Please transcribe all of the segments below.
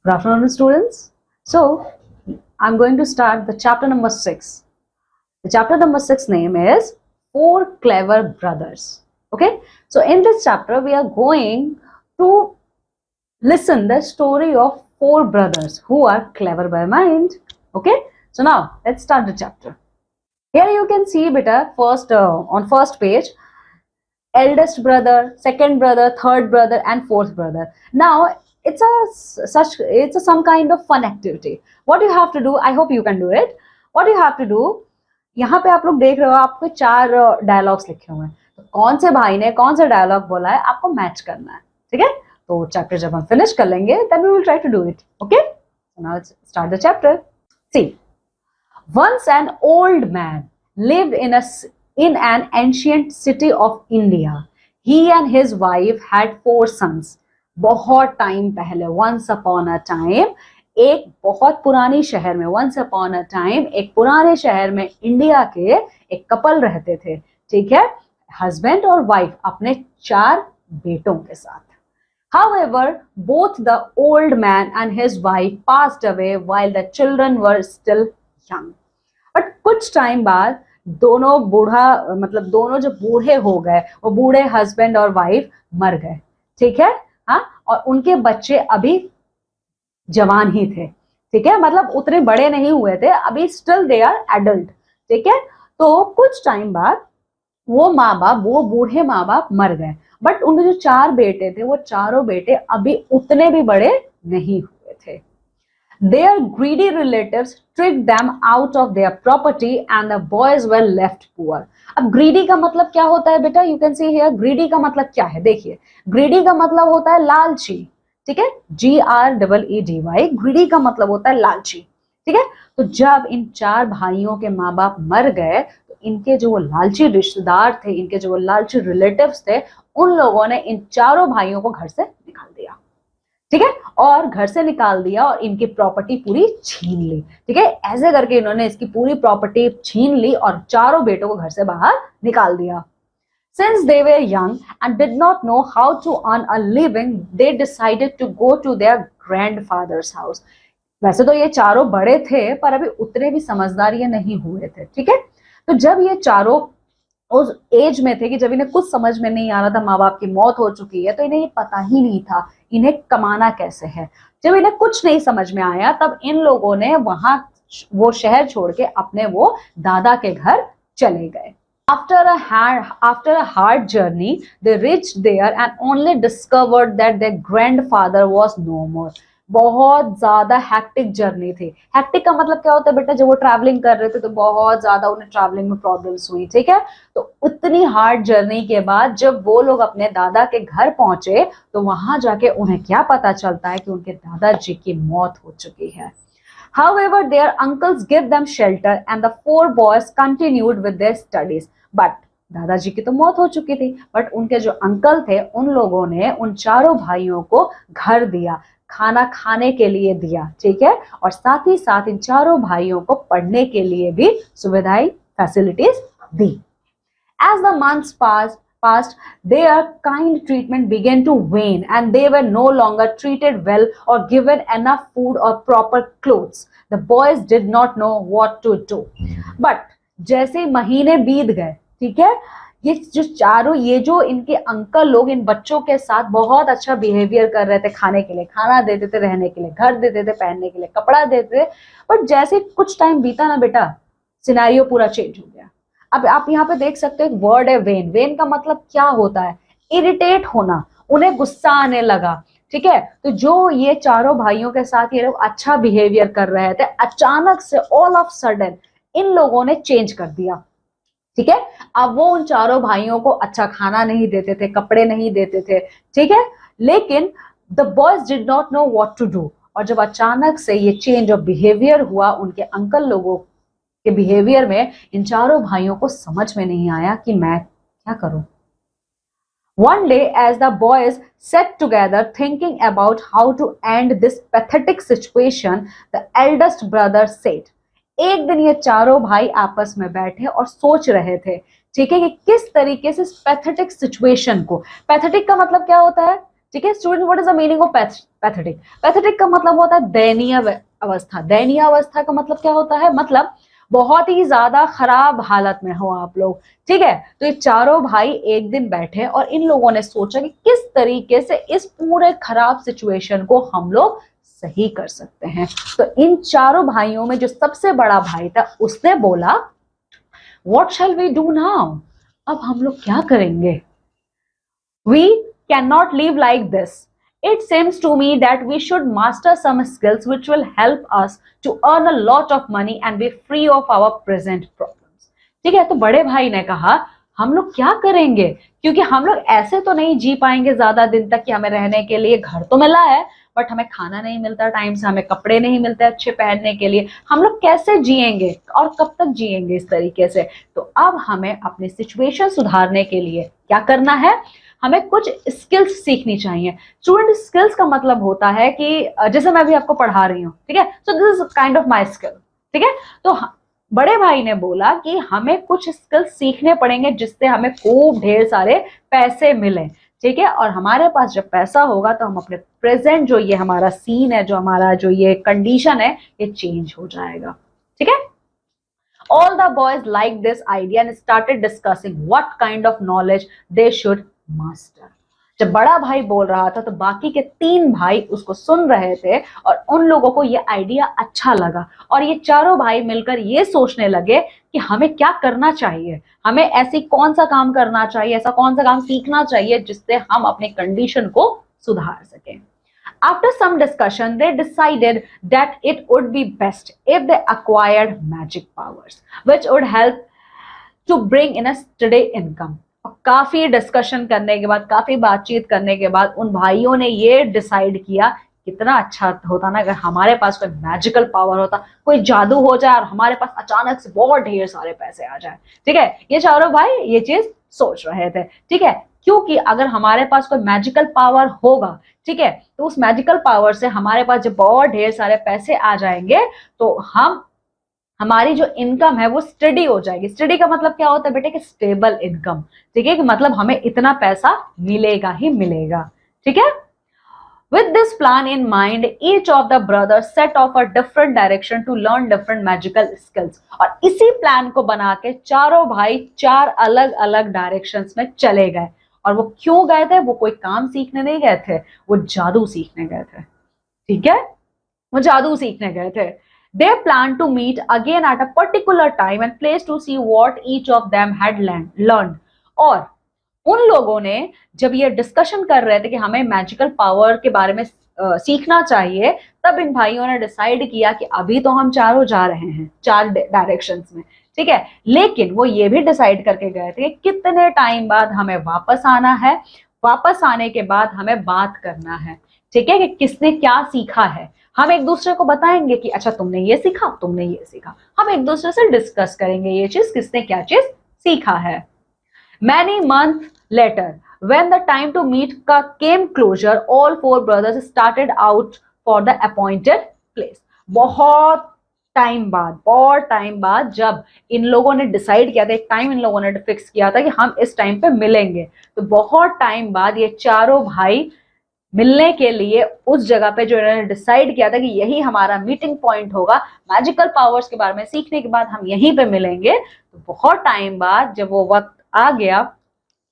Good afternoon, students. So, I'm going to start the chapter number 6. The chapter number 6 name is Four Clever Brothers. Okay, so in this chapter, we are going to listen the story of four brothers who are clever by mind. Okay, so now let's start the chapter. Here you can see, beta, first on first page, eldest brother, second brother, third brother, and fourth brother. Now it's a some kind of fun activity. What you have to do, I hope you can do it. What you have to do, यहाँ पे आप लोग देख रहे हो आपको चार dialogues लिखे हुए हैं, तो कौन से भाई ने कौन सा डायलॉग बोला है आपको मैच करना है, ठीक है? तो चैप्टर जब हम फिनिश कर लेंगे then we will try to do it. Okay, now let's start the chapter. See, once an old man lived in an ancient city of India. He and his wife had 4 sons. बहुत time पहले, once upon a time, एक बहुत पुरानी शहर में, once upon a time, एक पुराने शहर में इंडिया के एक कपल रहते थे, ठीक है? हस्बैंड और वाइफ अपने 4 बेटों के साथ. However, both the old man and his wife passed away while the children were still young. But कुछ टाइम बाद दोनों दोनों जो बूढ़े हो गए, वो बूढ़े हस्बैंड और वाइफ मर गए, ठीक है? हाँ, और उनके बच्चे अभी जवान ही थे, ठीक है? मतलब उतने बड़े नहीं हुए थे, अभी स्टिल दे आर एडल्ट, ठीक है? तो कुछ टाइम बाद वो बूढ़े माँ बाप मर गए, बट उनके जो 4 बेटे थे वो चारों बेटे अभी उतने भी बड़े नहीं हुए थे. Their greedy relatives tricked them out of their property and the boys were left poor. अब greedy का मतलब क्या होता है बेटा? You can see here, greedy का मतलब क्या है? देखिए, greedy का मतलब होता है लालची, ठीक है? GREEDY. greedy का मतलब होता है लालची, ठीक है? तो जब इन 4 भाइयों के माँ बाप मर गए, तो इनके जो वो लालची रिश्तेदार थे, इनके जो वो लालची रिलेटिव्स थे, उन लोगों ने इन चारों भाइयों को घर से निकाल दिया, ठीक है? और घर से निकाल दिया और इनकी प्रॉपर्टी पूरी छीन ली, ठीक है? ऐसे करके इन्होंने इसकी पूरी प्रॉपर्टी छीन ली और चारों बेटों को घर से बाहर निकाल दिया. Since they were young and did not know how to earn a living, they decided to go to their grandfather's house. वैसे तो ये चारों बड़े थे, पर अभी उतने भी समझदार ये नहीं हुए थे, ठीक है? तो जब ये चारों उस एज में थे कि जब इन्हें कुछ समझ में नहीं आ रहा था, माँ बाप की मौत हो चुकी है, तो इन्हें ये पता ही नहीं था इन्हें कमाना कैसे है. जब इन्हें कुछ नहीं समझ में आया, तब इन लोगों ने वहां वो शहर छोड़ के अपने वो दादा के घर चले गए. After a hard journey, they reached there and only discovered that their grandfather was no more. बहुत ज्यादा हैक्टिक जर्नी थी. हैक्टिक का मतलब क्या होता है बेटा? जब वो ट्रैवलिंग कर रहे थे तो बहुत ज्यादा उन्हें ट्रैवलिंग में प्रॉब्लम्स हुई, ठीक है? तो उतनी हार्ड जर्नी के बाद जब वो लोग अपने दादा के घर पहुंचे, तो वहां जाके उन्हें क्या पता चलता है कि उनके दादाजी की मौत हो चुकी है. However, their uncles gave them shelter and the 4 boys continued with their studies. But दादाजी की तो मौत हो चुकी थी, बट उनके जो अंकल थे उन लोगों ने उन चारों भाइयों को घर दिया, खाना खाने के लिए दिया, ठीक है? और साथ ही साथ इन चारों भाइयों को पढ़ने के लिए भी सुविधाएं, facilities the. As the months passed, their kind treatment began to wane and they were no longer treated well or given enough food or proper clothes. The boys did not know what to do. But जैसे महीने बीत गए, ठीक है, ये जो इनके uncle लोग इन बच्चों के साथ बहुत अच्छा बिहेवियर कर रहे थे, खाने के लिए खाना देते थे, रहने के लिए घर देते थे, पहनने के लिए कपड़ा देते थे, बट जैसे कुछ टाइम बीता ना बेटा, सिनेरियो पूरा चेंज हो गया. अब आप यहाँ पे देख सकते हो एक वर्ड है वेन. वेन का मतलब क्या होता है? इरिटेट होना, उन्हें गुस्सा आने लगा, ठीक है? तो जो ये चारों भाइयों के साथ ये लोग अच्छा बिहेवियर कर रहे थे, अचानक से ऑल ऑफ सडन इन लोगों ने चेंज कर दिया, ठीक है? अब वो उन चारों भाइयों को अच्छा खाना नहीं देते थे, कपड़े नहीं देते थे, ठीक है? लेकिन the boys did not know what to do. और जब अचानक से ये चेंज ऑफ बिहेवियर हुआ उनके अंकल लोगों के बिहेवियर में, इन चारों भाइयों को समझ में नहीं आया कि मैं क्या करूं. One day, as the boys sat together thinking about how to end this pathetic situation, the eldest brother said, एक दिन ये चारों भाई आपस में बैठे और सोच रहे थे, ठीक है, कि किस तरीके से पैथेटिक सिचुएशन को, पैथेटिक का मतलब क्या होता है? ठीक है student, what is the meaning of pathetic? Pathetic का मतलब होता है दयनीय अवस्था। दयनीय अवस्था का मतलब क्या होता है? मतलब बहुत ही ज्यादा खराब हालत में हो आप लोग, ठीक है। तो ये चारों भाई एक दिन बैठे और इन लोगों ने सोचा कि किस तरीके से इस पूरे खराब सिचुएशन को हम लोग सही कर सकते हैं। तो इन चारों भाइयों में जो सबसे बड़ा भाई था उसने बोला, what shall we do now? अब हम लोग क्या करेंगे? We cannot live like this. It seems to me that we should master some skills which will help us to earn a lot of money and be free of our present problems. ठीक है, तो बड़े भाई ने कहा हम लोग क्या करेंगे, क्योंकि हम लोग ऐसे तो नहीं जी पाएंगे ज्यादा दिन तक कि हमें रहने के लिए घर तो मिला है बट हमें खाना नहीं मिलता टाइम से, हमें कपड़े नहीं मिलते अच्छे पहनने के लिए, हम लोग कैसे जिएंगे और कब तक जिएंगे इस तरीके से। तो अब हमें अपनी सिचुएशन सुधारने के लिए क्या करना है? हमें कुछ स्किल्स सीखनी चाहिए। स्टूडेंट, स्किल्स का मतलब होता है कि जैसे मैं अभी आपको पढ़ा रही हूँ, ठीक है, so this is kind of my skill, ठीक है। तो बड़े भाई ने बोला कि हमें कुछ स्किल्स सीखने पड़ेंगे जिससे हमें खूब ढेर सारे पैसे मिले, ठीक है। और हमारे पास जब पैसा होगा तो हम अपने प्रेजेंट जो ये हमारा सीन है, जो हमारा जो ये कंडीशन है, ये चेंज हो जाएगा, ठीक है। All the boys liked this idea and started discussing what kind of knowledge they should master. जब बड़ा भाई बोल रहा था तो बाकी के 3 भाई उसको सुन रहे थे और उन लोगों को ये आइडिया अच्छा लगा और ये चारों भाई मिलकर ये सोचने लगे कि हमें क्या करना चाहिए, हमें ऐसी कौन सा काम करना चाहिए, ऐसा कौन सा काम सीखना चाहिए जिससे हम अपने कंडीशन को सुधार सकें। After some discussion, they decided that it would be best if they acquired magic powers, which would help to bring in a steady income. और काफी डिस्कशन करने के बाद, काफी बातचीत करने के बाद उन भाइयों ने ये डिसाइड किया, कितना अच्छा होता ना अगर हमारे पास कोई मैजिकल पावर होता, कोई जादू हो जाए और हमारे पास अचानक से बहुत ढेर सारे पैसे आ जाए, ठीक है। ये चारों भाई ये चीज सोच रहे थे, ठीक है, क्योंकि अगर हमारे पास कोई मैजिकल पावर होगा, ठीक है, तो उस मैजिकल पावर से हमारे पास जब बहुत ढेर सारे पैसे आ जाएंगे तो हमारी जो इनकम है वो स्टडी हो जाएगी। स्टडी का मतलब क्या होता है बेटे? कि स्टेबल इनकम, ठीक है, कि मतलब हमें इतना पैसा मिलेगा ही मिलेगा, ठीक है। With this plan in mind, each of the brothers set off a different direction to learn different magical skills. और इसी प्लान को बना के चारों भाई 4 अलग अलग डायरेक्शंस में चले गए। और वो क्यों गए थे? वो कोई काम सीखने नहीं गए थे, वो जादू सीखने गए थे, ठीक है, वो जादू सीखने गए थे। They planned to meet again at a particular time and place to see what each of them had learned. और उन लोगों ने जब ये डिस्कशन कर रहे थे कि हमें मैजिकल पावर के बारे में सीखना चाहिए, तब इन भाइयों ने डिसाइड किया कि अभी तो हम चारों जा रहे हैं 4 डायरेक्शंस में, ठीक है, लेकिन वो ये भी डिसाइड करके गए थे कि कितने टाइम बाद हमें वापस आना है, वापस आने के बाद हमें बात करना है, ठीक है, कि किसने क्या सीखा है। हम एक दूसरे को बताएंगे कि अच्छा तुमने ये सीखा, तुमने ये सीखा, हम एक दूसरे से डिस्कस करेंगे ये चीज, किसने क्या चीज सीखा है। Many months later, when the time to meet came closer, all 4 brothers started out for the appointed place. बहुत टाइम बाद जब इन लोगों ने डिसाइड किया था, एक टाइम इन लोगों ने फिक्स किया था कि हम इस टाइम पे मिलेंगे, तो बहुत टाइम बाद ये चारों भाई मिलने के लिए उस जगह पे जो इन्होंने डिसाइड किया था कि यही हमारा मीटिंग पॉइंट होगा, मैजिकल पावर्स के बारे में सीखने के बाद हम यहीं पे मिलेंगे, तो बहुत टाइम बाद जब वो वक्त आ गया,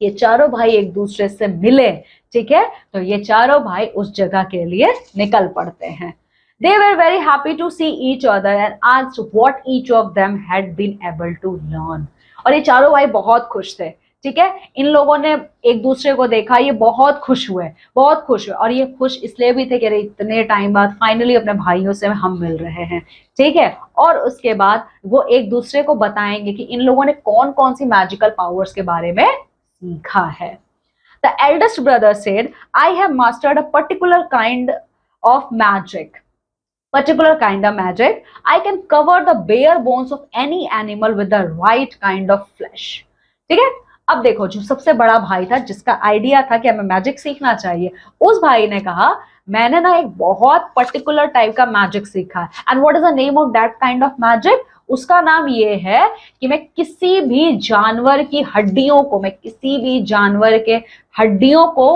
ये चारों भाई एक दूसरे से मिले, ठीक है, तो ये चारों भाई उस जगह के लिए निकल पड़ते हैं। They were very happy to see each other and asked what each of them had been able to learn. और ये चारों भाई बहुत खुश थे, ठीक है, इन लोगों ने एक दूसरे को देखा, ये बहुत खुश हुए और ये खुश इसलिए भी थे कि अरे इतने टाइम बाद फाइनली अपने भाइयों से हम मिल रहे हैं, ठीक है। और उसके बाद वो एक दूसरे को बताएंगे कि इन लोगों ने कौन कौन सी मैजिकल पावर्स के बारे में सीखा है। The eldest brother said, I have mastered a particular kind of magic. I can cover the bare bones of any animal with the right kind of flesh. ठीक है, अब देखो जो सबसे बड़ा भाई था, जिसका आइडिया था कि हमें मैजिक सीखना चाहिए, उस भाई ने कहा मैंने ना एक बहुत पर्टिकुलर टाइप का मैजिक सीखा है। And what is the name of that kind of magic? उसका नाम ये है कि मैं किसी भी जानवर की हड्डियों को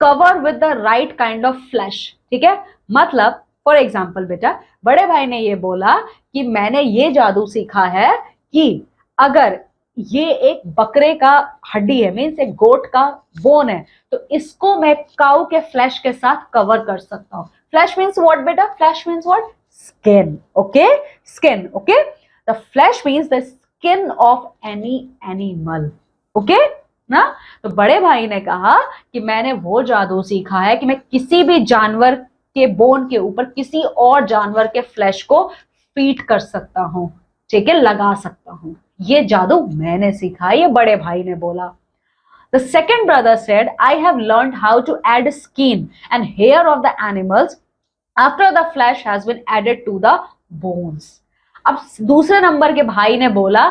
cover with the right kind of flash. ठीक है, मतलब फॉर एग्जाम्पल बेटा, बड़े भाई ने ये बोला कि मैंने ये जादू सीखा है कि अगर ये एक बकरे का हड्डी है, मीन्स एक गोट का बोन है, तो इसको मैं काऊ के फ्लैश के साथ कवर कर सकता हूं। फ्लैश मीन्स व्हाट बेटा? Flash means what? Skin. Okay, skin. Okay, the flash means the skin of any animal. Okay ना? तो बड़े भाई ने कहा कि मैंने वो जादू सीखा है कि मैं किसी भी जानवर के बोन के ऊपर किसी और जानवर के फ्लैश को फीट कर सकता हूं। ठीक है, लगा सकता हूं। ये जादू मैंने सीखा है, ये बड़े भाई ने बोला। The second brother said, I have learned how to add skin and hair of the animals after the flesh has been added to the bones. अब दूसरे नंबर के भाई ने बोला,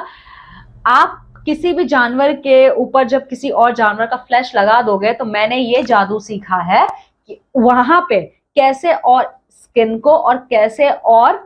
आप किसी भी जानवर के ऊपर जब किसी और जानवर का फ्लैश लगा दोगे तो मैंने ये जादू सीखा है कि वहां पे कैसे और स्किन को और कैसे और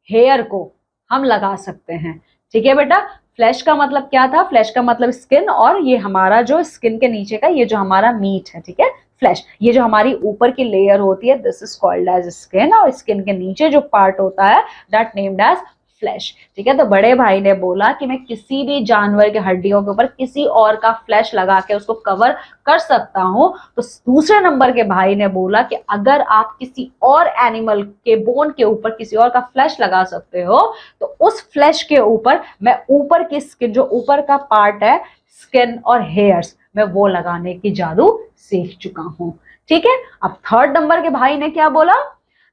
हेयर को हम लगा सकते हैं। ठीक है बेटा, फ्लैश का मतलब क्या था? फ्लैश का मतलब स्किन, और ये हमारा जो स्किन के नीचे का ये जो हमारा मीट है, ठीक है, फ्लैश, ये जो हमारी ऊपर की लेयर होती है, this is called as skin, और स्किन के नीचे जो पार्ट होता है दैट नेम्ड एज फ्लैश। ठीक है, तो बड़े भाई ने बोला कि मैं किसी भी जानवर के हड्डियों के ऊपर किसी और का फ्लैश लगा के उसको कवर कर सकता हूं। तो दूसरे नंबर के भाई ने बोला कि अगर आप किसी और एनिमल के बोन के ऊपर किसी और का फ्लैश लगा सकते हो तो उस फ्लैश के ऊपर मैं ऊपर की स्किन, जो ऊपर का पार्ट है स्किन और हेयर्स, मैं वो लगाने की जादू सीख चुका हूं। ठीक है, अब थर्ड नंबर के भाई ने क्या बोला?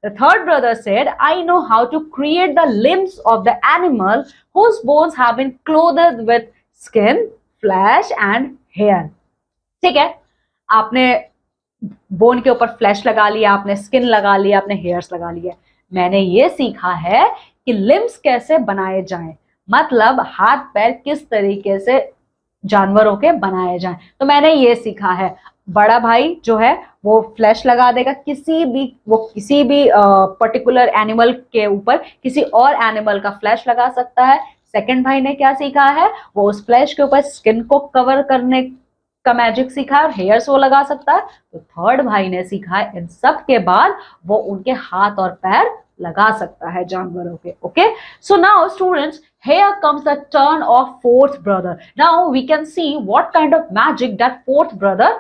The third brother said, I know how to create the limbs of the animal whose bones have been clothed with skin, flesh and hair. ठीक है, आपने बोन के ऊपर फ्लैश लगा लिया, आपने स्किन लगा लिया, आपने हेयर्स लगा लिया। मैंने ये सीखा है कि लिम्स कैसे बनाए जाएं, मतलब हाथ पैर किस तरीके से जानवरों के बनाए जाएं, तो मैंने ये सीखा है। बड़ा भाई जो है वो फ्लैश लगा देगा किसी भी पर्टिकुलर एनिमल के ऊपर किसी और एनिमल का फ्लैश लगा सकता है। सेकंड भाई ने क्या सीखा है? वो उस फ्लैश के ऊपर स्किन को कवर करने का मैजिक सीखा है और हेयर्स वो लगा सकता है। तो थर्ड भाई ने सीखा है इन सब के बाद वो उनके हाथ और पैर लगा सकता है जानवरों के। Okay, so now students, here comes the turn of fourth brother. Now we can see what kind of magic that fourth brother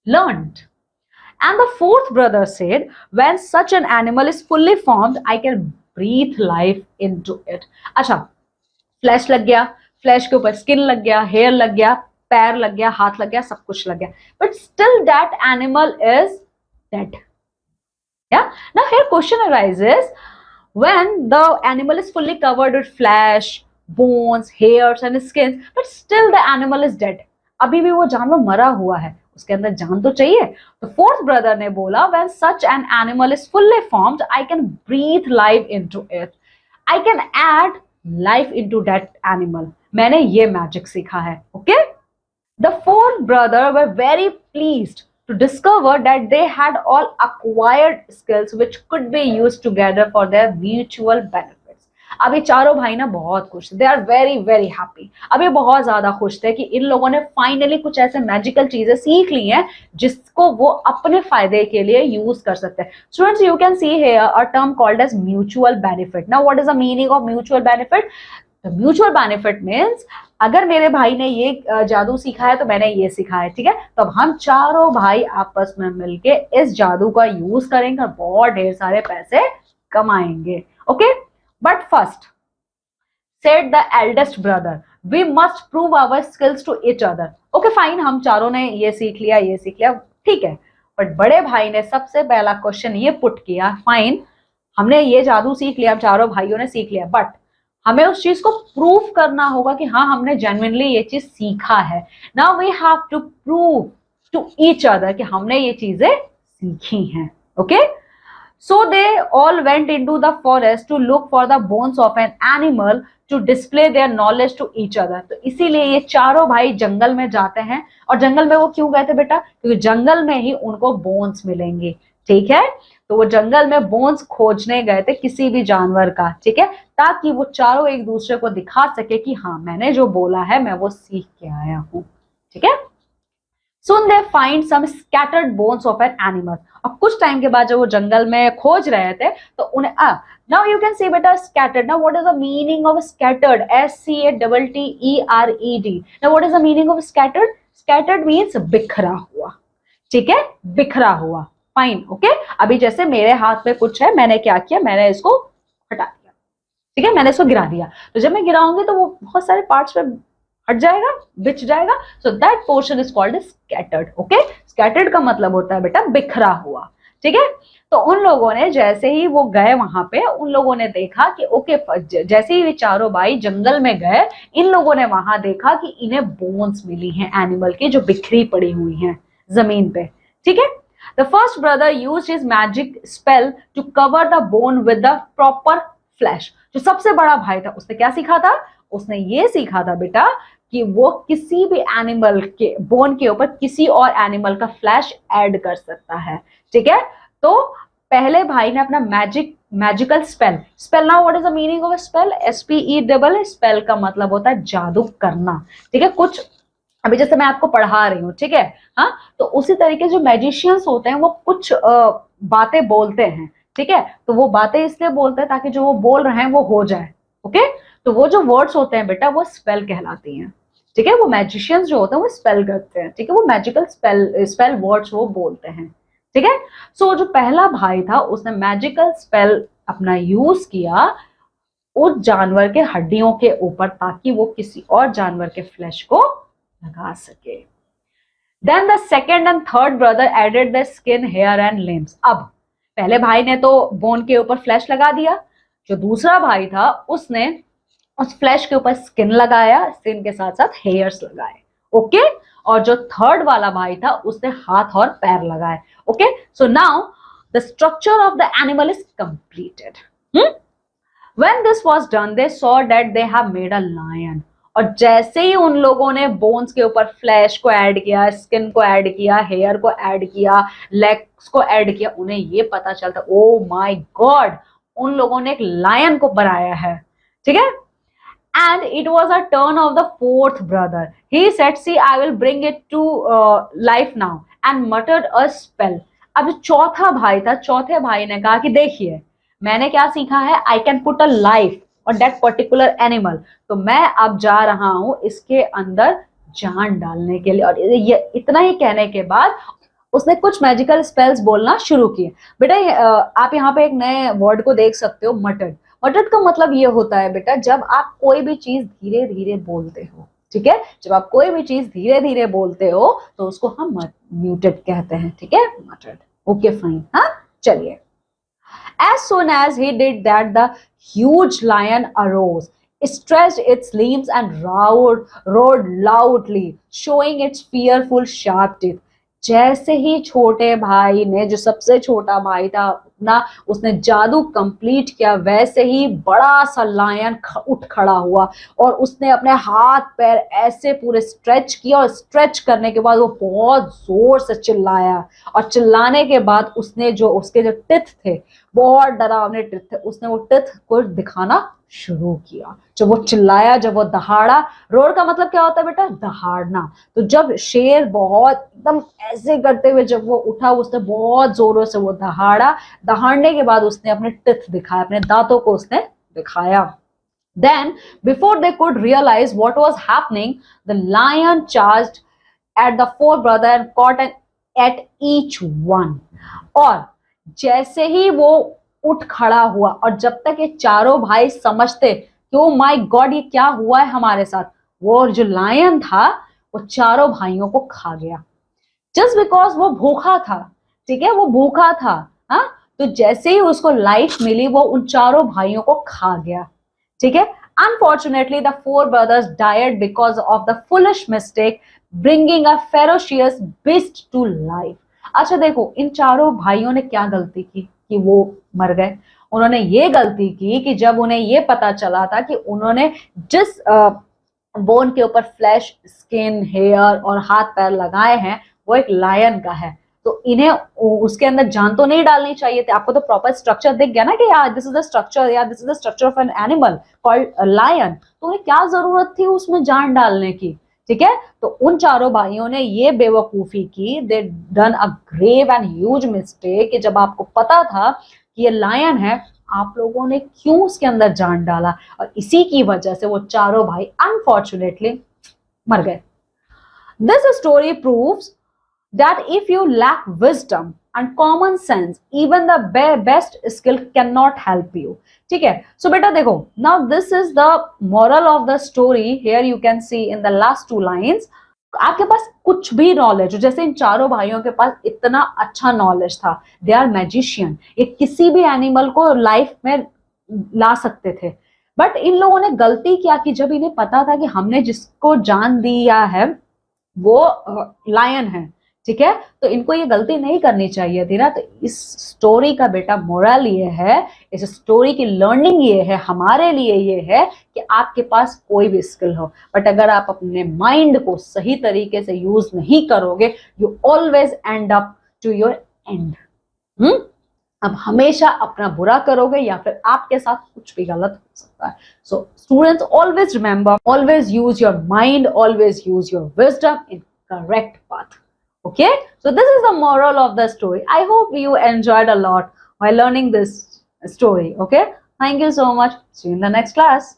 learned. And the fourth brother said, when such an animal is fully formed, I can breathe life into it. अच्छा, flash लग गया, flash के ऊपर skin लग गया, hair लग गया, पैर लग गया, हाथ लग गया, सब कुछ लग गया, but still that animal is dead. Yeah, now here question arises, when the animal is fully covered with flesh, bones, hairs and skins, but still the animal is dead. अभी भी वो जानवर मरा हुआ है, उसके अंदर जान तो चाहिए। तो फोर्थ ब्रदर ने बोला, when such an animal is fully formed, I can breathe life into it. I can add life into that animal. मैंने ये मैजिक सीखा है। Okay, the fourth brother were very pleased to discover that they had all acquired skills which could be used together for their mutual benefits. अब ये चारों भाई ना बहुत खुश थे, they are very very happy. अब ये बहुत ज्यादा खुश थे कि इन लोगों ने फाइनली कुछ ऐसे मैजिकल चीजें सीख ली हैं जिसको वो अपने फायदे के लिए यूज कर सकते हैं। Students, you can see here a term called as mutual benefit. Now what is the meaning of mutual benefit? The mutual benefit means अगर मेरे भाई ने ये जादू सीखा है तो मैंने ये सीखा है, ठीक है, तो अब हम चारों भाई आपस में मिलके इस जादू का यूज करेंगे और बहुत ढेर सारे पैसे कमाएंगे। Okay, but first said the eldest brother, we must prove our skills to each other. Okay fine, हम चारों ने ये सीख लिया, ठीक है, बट बड़े भाई ने सबसे पहला क्वेश्चन ये पुट किया, फाइन हमने ये जादू सीख लिया, चारों भाइयों ने सीख लिया, बट हमें उस चीज को प्रूव करना होगा कि हाँ हमने जेन्युइनली ये चीज सीखा है। Now we have to prove to each other कि हमने ये चीजें सीखी हैं। Okay, so they all went into the forest to look for the bones of an animal to display their knowledge to each other. तो इसीलिए ये चारों भाई जंगल में जाते हैं। और जंगल में वो क्यों गए थे बेटा? क्योंकि जंगल में ही उनको बोन्स मिलेंगे, ठीक है, तो वो जंगल में बोन्स खोजने गए थे किसी भी जानवर का, ठीक है, ताकि वो चारों एक दूसरे को दिखा सके कि हाँ मैंने जो बोला है मैं वो सीख के आया हूं, ठीक है। Soon they find some scattered bones of an animal. अब कुछ टाइम के बाद जब वो जंगल में खोज रहे थे तो उन्हें now you can see बेटा scattered. Now what is the meaning of scattered? SCATTERED. Now what is the meaning of scattered? Scattered means बिखरा हुआ. ठीक है, बिखरा हुआ. Fine, okay. अभी जैसे मेरे हाथ में कुछ है, मैंने क्या किया, मैंने इसको हटा दिया. ठीक है, मैंने इसको गिरा दिया. तो जब मैं गिराऊंगी तो वो बहुत सारे पार्ट्स में हट जाएगा, बिछ जाएगा. So that portion is called scattered. Okay, scattered का मतलब होता है बेटा बिखरा हुआ. ठीक है, तो उन लोगों ने जैसे ही वो गए वहां पे, उन लोगों ने देखा कि ओके, जैसे ही वे चारों भाई जंगल में गए, इन लोगों ने वहां देखा कि इन्हें बोन्स मिली हैं एनिमल की, जो बिखरी पड़ी हुई हैं जमीन पे. ठीक है, the first brother used his magic spell to cover the bone with the proper flesh. जो सबसे बड़ा भाई था उसने क्या सीखा था? उसने ये सीखा था बेटा कि वो किसी भी एनिमल के बोन के ऊपर किसी और एनिमल का फ्लैश ऐड कर सकता है. ठीक है, तो पहले भाई ने अपना magical spell now what is the meaning of spell? SPEL. Spell का मतलब होता है जादू करना. ठीक है, कुछ अभी जैसे मैं आपको पढ़ा रही हूँ, ठीक है, हाँ, तो उसी तरीके जो मैजिशियंस होते हैं वो कुछ बातें बोलते हैं. ठीक है, तो वो बातें इसलिए बोलते हैं ताकि जो वो बोल रहे हैं वो हो जाए. ओके, तो वो जो वर्ड्स होते हैं बेटा वो स्पेल कहलाती हैं. ठीक है, वो मैजिशियंस जो होते हैं वो स्पेल करते हैं. ठीक है, वो मैजिकल स्पेल वर्ड्स वो बोलते हैं. ठीक है, सो जो पहला भाई था उसने मैजिकल स्पेल अपना यूज किया उस जानवर के हड्डियों के ऊपर ताकि वो किसी और जानवर के फ्लैश को लगा सके. Then the second and third brother added the skin, hair and limbs. अब पहले भाई ने तो बोन के ऊपर फ्लैश लगा दिया. जो दूसरा भाई था उसने उस फ्लैश के ऊपर स्किन लगाया, स्किन के साथ साथ हेयर्स लगाए. ओके, और जो थर्ड वाला भाई था उसने हाथ और पैर लगाए. Okay, so now the structure of the animal is completed. When this was done, they saw that they have made a lion. और जैसे ही उन लोगों ने बोन्स के ऊपर फ्लैश को ऐड किया, स्किन को ऐड किया, हेयर को ऐड किया, लेग्स को ऐड किया, उन्हें ये पता चलता, ओ माय गॉड, उन लोगों ने एक लायन को बनाया है. ठीक है, and it was a turn of the fourth brother. He said, see, I will bring it to life now, and muttered a spell. अब जो चौथा भाई था, चौथे भाई ने कहा कि देखिए मैंने क्या सीखा है, I can put a life on that particular animal. तो मैं अब जा रहा हूं इसके अंदर जान डालने के लिए. और ये इतना ही कहने के बाद उसने कुछ मैजिकल स्पेल्स बोलना शुरू किए. बेटा आप यहाँ पे एक नए वर्ड को देख सकते हो, मटर्ड. मटर्ड का मतलब ये होता है बेटा जब आप कोई भी चीज धीरे धीरे बोलते हो. ठीक है, जब आप कोई भी चीज धीरे धीरे बोलते हो तो उसको हम म्यूटेड कहते हैं. ठीक है, मटर्ड. Okay fine. हाँ, चलिए. As soon as he did that, the huge lion arose, stretched its limbs and roared loudly, showing its fearful sharp teeth. जैसे ही छोटे भाई ने, जो सबसे छोटा भाई था ना, उसने जादू कंप्लीट किया, वैसे ही बड़ा सा लायन उठ खड़ा हुआ और उसने अपने हाथ पैर ऐसे पूरे स्ट्रेच किया और स्ट्रेच करने के बाद वो बहुत जोर से चिल्लाया. और चिल्लाने के बाद उसने जो उसके जो टिथ थे, बहुत डरावने टिथ थे, उसने वो टिथ को दिखाना शुरू किया. जब वो चिल्लाया, जब वो दहाड़ा, रोर का मतलब क्या होता है बेटा? दहाड़ना. तो जब शेर बहुत एकदम ऐसे करते हुए जब वो उठा, उसने बहुत जोरों से वो दहाड़ा. दहाड़ने के बाद उसने अपने टिथ दिखाया, अपने दांतों को उसने दिखाया. Then, before they could realize what was happening, the lion charged at the four brothers and caught at each one. और जैसे ही वो उठ खड़ा हुआ और जब तक ये चारों भाई समझते कि ओ माय गॉड ये क्या हुआ है हमारे साथ, वो जो लायन था वो चारों भाइयों को खा गया. जस्ट बिकॉज वो भूखा था. ठीक है, वो भूखा था. हाँ, तो जैसे ही उसको लाइफ मिली वो उन चारों भाइयों को खा गया. ठीक है, unfortunately the four brothers died because of the foolish mistake bringing a ferocious beast to life. अच्छा देखो, इन चारों भाइयों ने क्या गलती की कि वो मर गए? उन्होंने ये गलती की कि जब उन्हें ये पता चला था कि उन्होंने जिस बोन के ऊपर फ्लैश, स्किन, हेयर और हाथ पैर लगाए हैं वो एक लायन का है, तो इन्हें उसके अंदर जान तो नहीं डालनी चाहिए थी. आपको तो प्रॉपर स्ट्रक्चर दिख गया ना कि यार दिस इज द स्ट्रक्चर, यार this is the structure of an animal called lion. तो उन्हें क्या जरूरत थी उसमें जान डालने की? ठीक है। तो उन चारों भाइयों ने ये बेवकूफी की, they done a grave and huge mistake, कि जब आपको पता था कि ये लायन है, आप लोगों ने क्यों उसके अंदर जान डाला, और इसी की वजह से वो चारों भाई अनफॉर्चुनेटली मर गए। This story proves that if you lack wisdom and common sense, even the best skill cannot help you. ठीक है। So बेटा देखो, now this is the moral of the story. Here you can see in the last two lines, आपके पास कुछ भी knowledge, जैसे इन चारों भाइयों के पास इतना अच्छा नॉलेज था, दे आर मैजिशियन, ये किसी भी एनिमल को लाइफ में ला सकते थे, बट इन लोगों ने गलती क्या की, जब इन्हें पता था कि हमने जिसको जान दिया है वो लायन है, ठीक है, तो इनको ये गलती नहीं करनी चाहिए थी ना। तो इस स्टोरी का बेटा मोरल ये है, इस स्टोरी की लर्निंग ये है, हमारे लिए ये है कि आपके पास कोई भी स्किल हो, बट अगर आप अपने माइंड को सही तरीके से यूज नहीं करोगे, you always end up to your end. अब हमेशा अपना बुरा करोगे या फिर आपके साथ कुछ भी गलत हो सकता है। So students, always remember, always use your mind, always use your wisdom in correct path. Okay, so this is the moral of the story. I hope you enjoyed a lot while learning this story. Okay, thank you so much. See you in the next class.